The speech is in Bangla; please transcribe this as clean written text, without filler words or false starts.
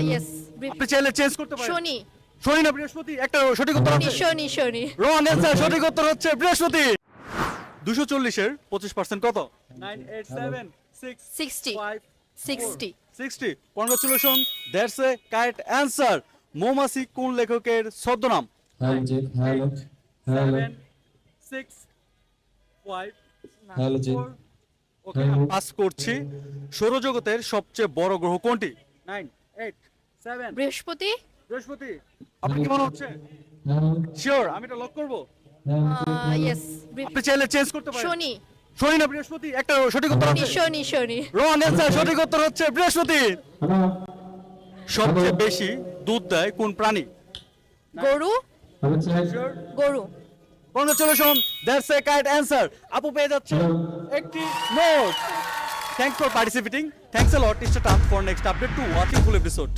ইয়েস আপনি চাইলে চেঞ্জ করতে পারেন। শনি শনি না বৃহস্পতি? একটা সঠিক উত্তর আছে। শনি শনি রং অ্যান্সার, সঠিক উত্তর হচ্ছে বৃহস্পতি। 240 এর 25% কত? 9 8 7 6 60 5 60 60। Congratulation, that's a correct answer. মৌমাছি কোন লেখকের ছদ্মনাম? হ্যালো জি, হ্যালো, হ্যালো, 7 6 5 হ্যালো জি, 4। ওকে, হ্যালো। পাস করছি। সৌরজগতের সবচেয়ে বড় গ্রহ কোনটি? 9 8 7। বৃহস্পতি বৃহস্পতি। আপনি কি মনে হচ্ছে? হ্যালো, শিওর আমি এটা লক করব? ইয়েস আপনি চাইলে চেঞ্জ করতে পারেন। শনি শনি না বৃহস্পতি? একটা সঠিক উত্তর আছে। শনি শনি রং অ্যান্সার, সঠিক উত্তর হচ্ছে বৃহস্পতি। হ্যালো, সবচেয়ে বেশি দুধ দেয় কোন প্রাণী? গরু হ্যালো চেক, গরু congratulation, that's a correct answer. আপু পেয়ে যাচ্ছে একটি note. Thanks for participating. Thanks a lot, stay term for next update two watching full episode.